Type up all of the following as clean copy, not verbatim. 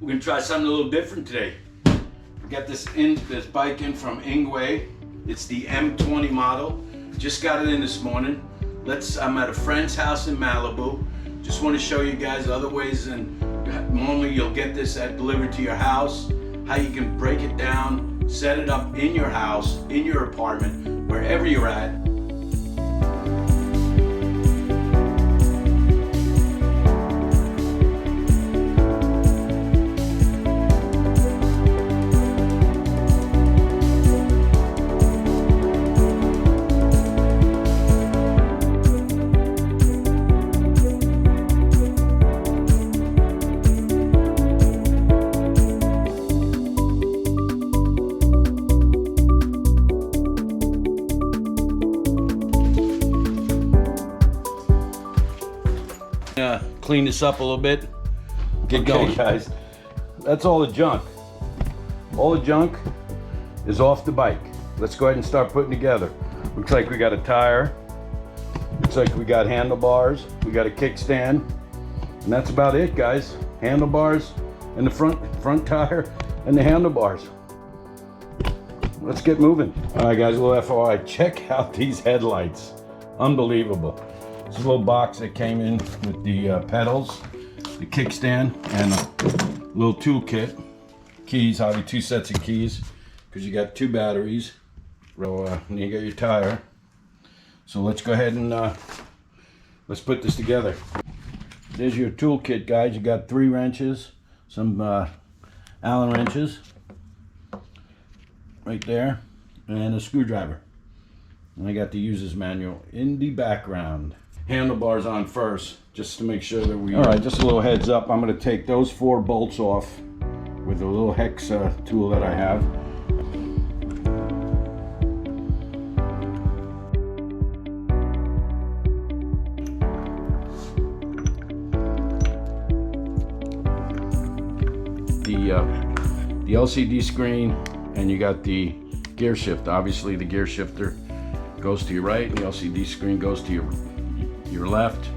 We're gonna try something a little different today. We got this bike in from Engwe. It's the M20 model. Just got it in this morning. I'm at a friend's house in Malibu. Just want to show you guys other ways, and normally you'll get this delivered to your house. How you can break it down, set it up in your house, in your apartment, wherever you're at. Clean this up a little bit. Get going, guys. That's all the junk. All the junk is off the bike. Let's go ahead and start putting together. Looks like we got a tire. Looks like we got handlebars. We got a kickstand. And that's about it, guys. Handlebars and the front tire and the handlebars. Let's get moving. All right, guys, a little FYI. Check out these headlights. Unbelievable. This is a little box that came in with the pedals, the kickstand, and a little toolkit. Keys, obviously 2 sets of keys, because you got 2 batteries. And you got your tire. So let's go ahead and let's put this together. There's your toolkit, guys. You got 3 wrenches, some Allen wrenches, right there, and a screwdriver. And I got the user's manual in the background. Handlebars on first, just to make sure that we... All right, just a little heads up. I'm going to take those 4 bolts off with a little hex tool that I have. The LCD screen, and you got the gear shift. Obviously, the gear shifter goes to your right, and the LCD screen goes to your left.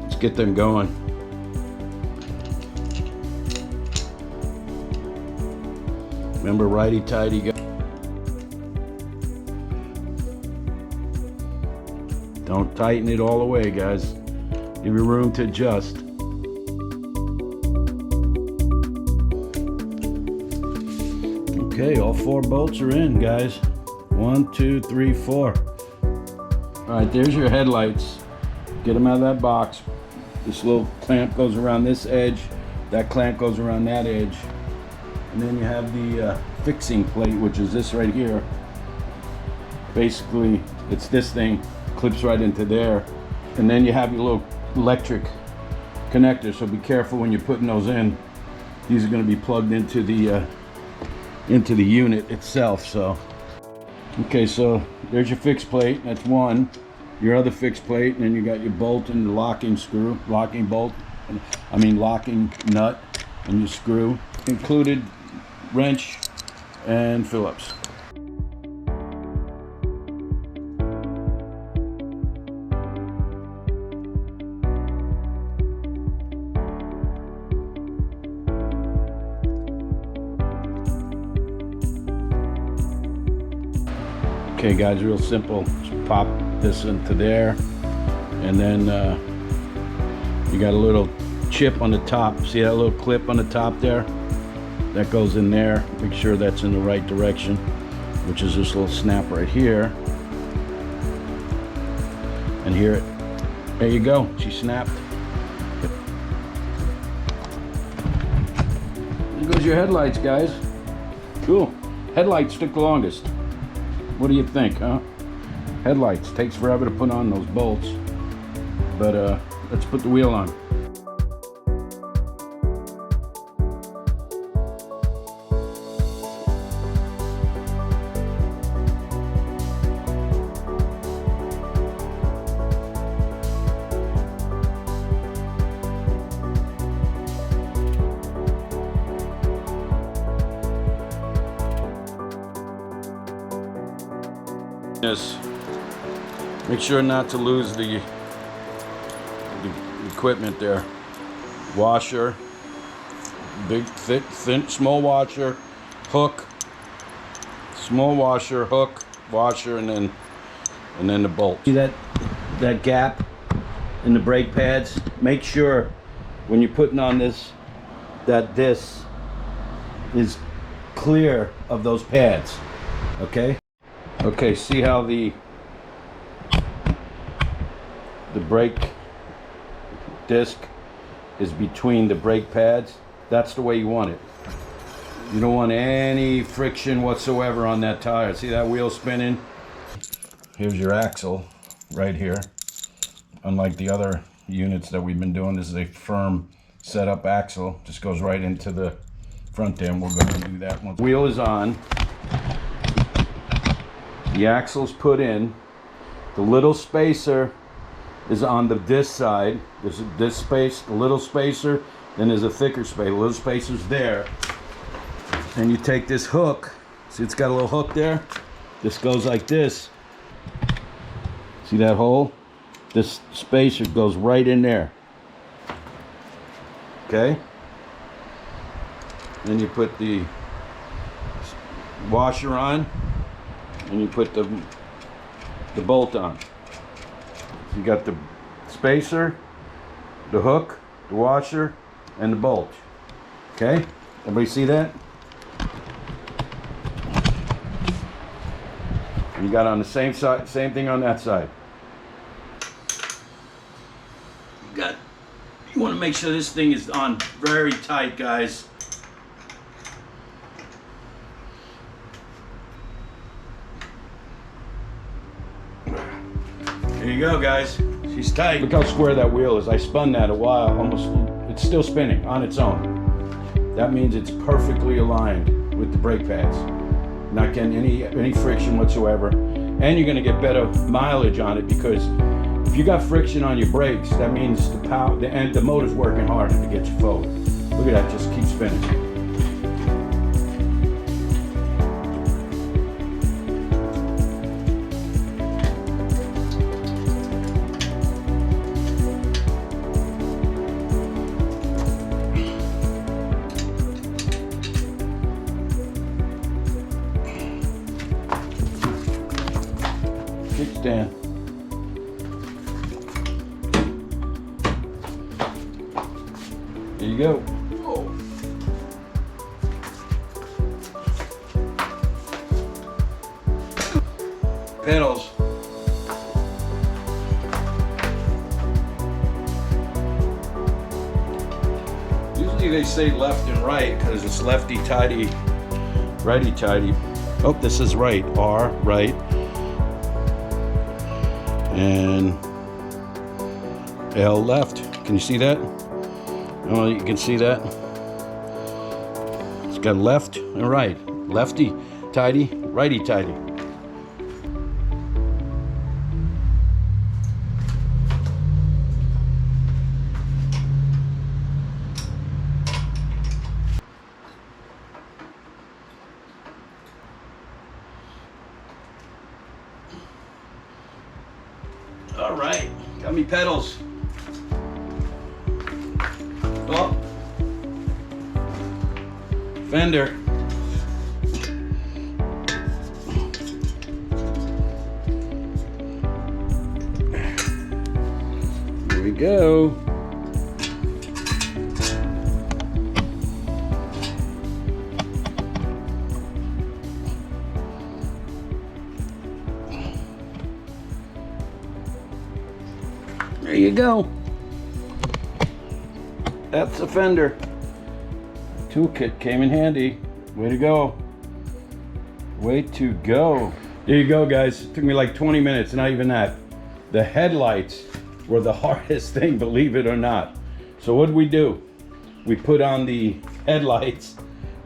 Let's get them going. Remember, righty tighty. Don't tighten it all the way, guys. Give you room to adjust. Okay, all 4 bolts are in, guys. 1, 2, 3, 4. All right, there's your headlights. Get them out of that box. This little clamp goes around this edge. That clamp goes around that edge. And then you have the fixing plate, which is this right here. Basically, it's this thing, clips right into there. And then you have your little electric connector, so be careful when you're putting those in. These are going to be plugged into the unit itself. So okay, so there's your fixed plate. That's one. Your other fixed plate, and then you got your bolt and the locking screw, locking bolt, locking nut, and your screw. Included wrench and Phillips. Okay, guys, real simple. Just pop this into there, and then you got a little chip on the top. See that little clip on the top there? That goes in there. Make sure that's in the right direction, which is this little snap right here. And here, there you go. She snapped. There goes your headlights, guys. Cool. Headlights took the longest. What do you think, huh? Headlights. Takes forever to put on those bolts. But let's put the wheel on. Make sure not to lose the equipment there. washer, big, thick, thin, small washer, hook, small washer, hook, washer, and then the bolt. See that gap in the brake pads? Make sure when you're putting on this that this is clear of those pads. Okay? Okay, see how the brake disc is between the brake pads? That's the way you want it. You don't want any friction whatsoever on that tire. See that wheel spinning? Here's your axle right here. Unlike the other units that we've been doing, this is a firm setup axle. Just goes right into the front end. We're going to do that once. Wheel is on. The axle's put in. The little spacer is on this side. There's this space, the little spacer, then there's a thicker space. The little spacer's there. And you take this hook. See, it's got a little hook there. This goes like this. See that hole? This spacer goes right in there. Okay? Then you put the washer on, and you put the bolt on. You got the spacer, the hook, the washer, and the bolt. Okay? Everybody see that? You got on the same side, same thing on that side. You want to make sure this thing is on very tight, guys. There you go, guys. She's tight. Look how square that wheel is. I spun that a while, almost. It's still spinning on its own. That means it's perfectly aligned with the brake pads. Not getting any friction whatsoever. And you're going to get better mileage on it, because if you got friction on your brakes, that means the motor's working harder to get you forward. Look at that, just keep spinning. Kickstand. There you go. Oh. Pedals. Usually they say left and right because it's lefty-tighty, righty-tighty. Oh, this is right. R, right. And L, left. Can you see that? Oh, you can see that. It's got left and right. Lefty tighty, righty tighty. All right, got me pedals. Oh, fender. Here we go. There you go. That's a fender. Toolkit came in handy. Way to go. Way to go. There you go, guys. It took me like 20 minutes, not even that. The headlights were the hardest thing, believe it or not. So what did we do? We put on the headlights,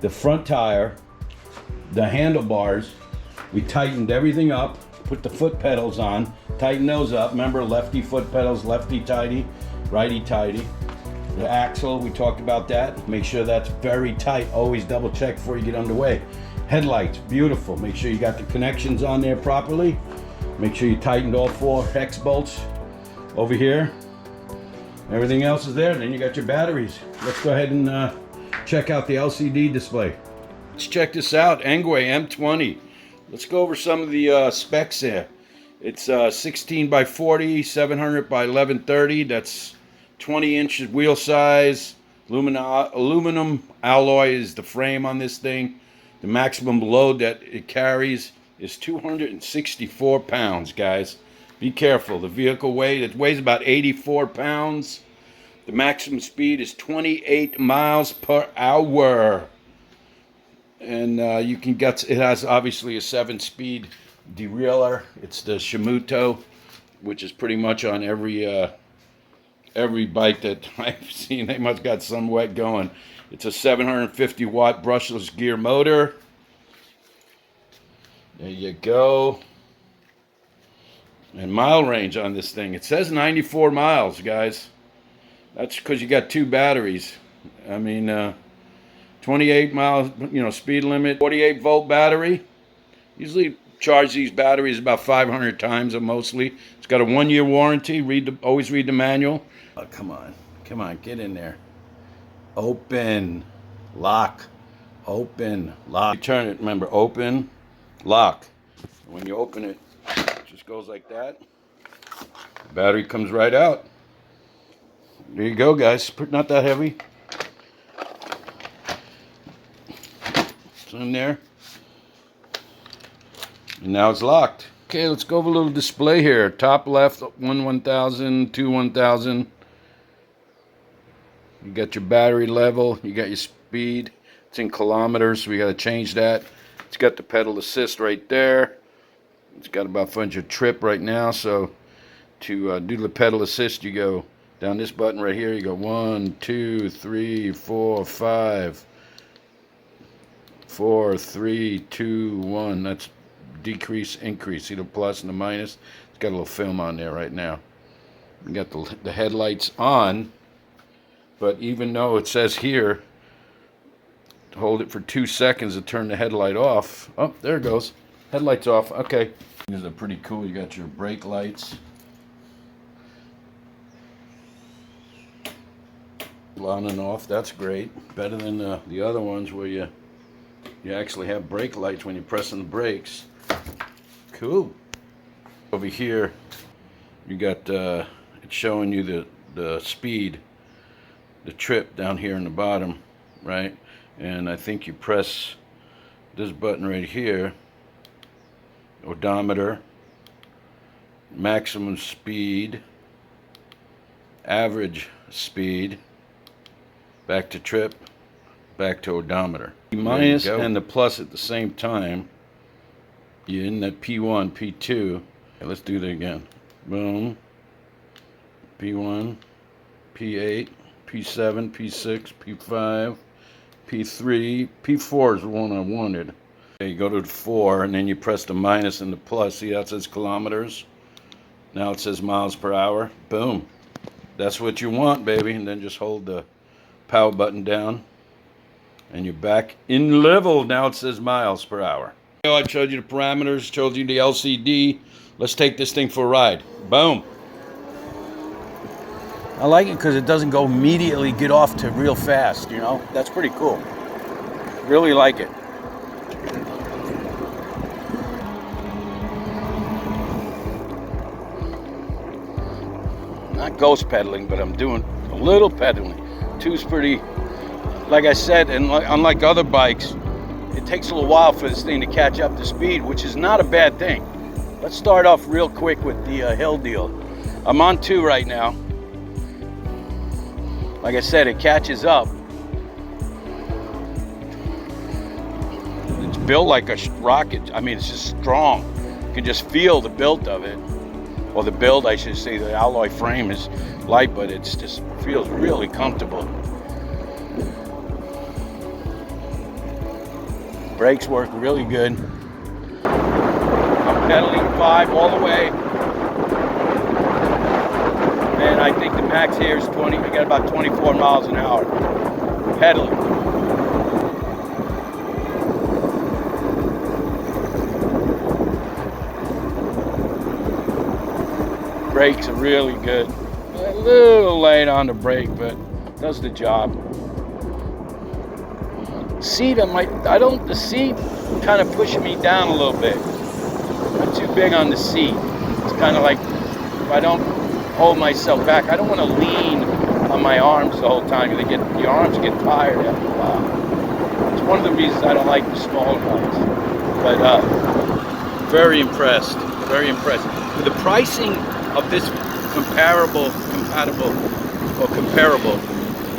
the front tire, the handlebars. We tightened everything up, put the foot pedals on, tighten those up. Remember, lefty foot pedals, lefty tighty, righty tighty. The axle, we talked about that. Make sure that's very tight. Always double check before you get underway. Headlights, beautiful. Make sure you got the connections on there properly. Make sure you tightened all 4 hex bolts over here. Everything else is there. Then you got your batteries. Let's go ahead and check out the LCD display. Let's check this out. Engwe M20. Let's go over some of the specs here. It's 16 by 40, 700 by 1130. That's 20 inches wheel size. Aluminum alloy is the frame on this thing. The maximum load that it carries is 264 pounds, guys. Be careful. The vehicle weighs about 84 pounds. The maximum speed is 28 miles per hour. And it has obviously a 7-speed derailleur. It's the Shimoto, which is pretty much on every bike that I've seen. They must got some wet going. It's a 750 watt brushless gear motor. There you go. And mile range on this thing. It says 94 miles, guys. That's because you got 2 batteries. I mean, 28 miles, speed limit. 48 volt battery. Usually charge these batteries about 500 times mostly. It's got a 1-year warranty. Always read the manual. Oh, come on, get in there. Open, lock, open, lock. You turn it, remember, open, lock. And when you open it, it just goes like that. The battery comes right out. There you go, guys. Not that heavy. It's in there. And now it's locked. Okay, let's go over a little display here. Top left, 1000, 1000. You got your battery level. You got your speed. It's in kilometers, so we got to change that. It's got the pedal assist right there. It's got about 500 trip right now, so to do the pedal assist, you go down this button right here. You go 1, 2, 3, 4, 5, 4, 3, 2, 1. That's decrease, increase. See the plus and the minus? It's got a little film on there right now. You got the headlights on, but even though it says here, hold it for 2 seconds to turn the headlight off. Oh, there it goes. Headlights off. Okay. These are pretty cool. You got your brake lights. On and off. That's great. Better than the other ones where you actually have brake lights when you're pressing the brakes. Cool. Over here, you got it's showing you the speed, the trip down here in the bottom, right? And I think you press this button right here, odometer, maximum speed, average speed, back to trip, back to odometer. The minus and the plus at the same time. You're in that P1, P2. Okay, let's do that again. Boom. P1, P8, P7, P6, P5, P3, P4 is the one I wanted. Okay, you go to the 4 and then you press the minus and the plus. See how it says kilometers? Now it says miles per hour. Boom. That's what you want, baby. And then just hold the power button down and you're back in level. Now it says miles per hour. I showed you the parameters, showed you the LCD. Let's take this thing for a ride. Boom. I like it because it doesn't go immediately get off to real fast, That's pretty cool. Really like it. Not ghost pedaling, but I'm doing a little pedaling. 2's pretty, like I said, and unlike other bikes, it takes a little while for this thing to catch up to speed, which is not a bad thing. Let's start off real quick with the hill deal. I'm on 2 right now. Like I said, it catches up. It's built like a rocket. I mean, it's just strong. You can just feel the build of it. Or the build, I should say, the alloy frame is light, but it just feels really comfortable. Brakes work really good. I'm pedaling 5 all the way. And I think the max here is 20. I got about 24 miles an hour. Pedaling. Brakes are really good. A little late on the brake, but does the job. Seat, the seat kind of pushing me down a little bit. I'm too big on the seat. It's kind of like, if I don't hold myself back, I don't want to lean on my arms the whole time. Your arms get tired after a while. It's one of the reasons I don't like the smaller bikes. But very impressed, very impressed. With the pricing of this comparable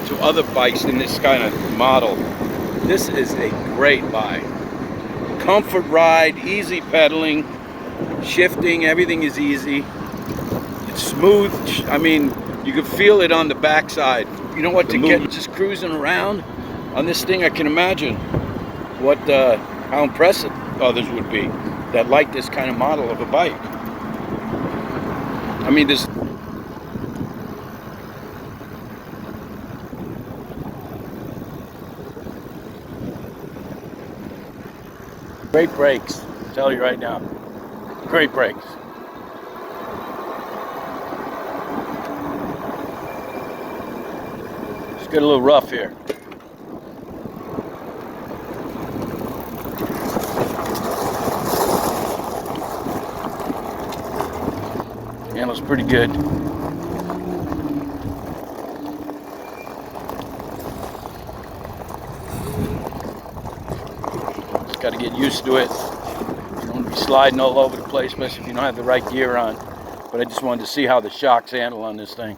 to other bikes in this kind of model, this is a great bike. Comfort ride, easy pedaling, shifting, everything is easy. It's smooth. I mean, you can feel it on the backside. You know what, to get just cruising around on this thing, I can imagine how impressive others would be that like this kind of model of a bike. I mean, this great brakes, I'll tell you right now. Great brakes. It's get a little rough here. Handles pretty good. Just got to get used to it. You don't want to be sliding all over the place, especially if you don't have the right gear on. But I just wanted to see how the shocks handle on this thing.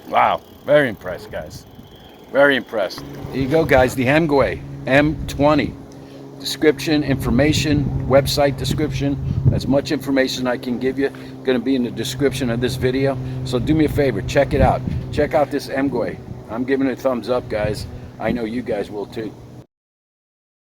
Wow, very impressed, guys. Very impressed. There you go, guys, the Engwe M20. Description, information, website description, as much information I can give you, going to be in the description of this video. So do me a favor, check it out. Check out this Engwe. I'm giving it a thumbs up, guys. I know you guys will too.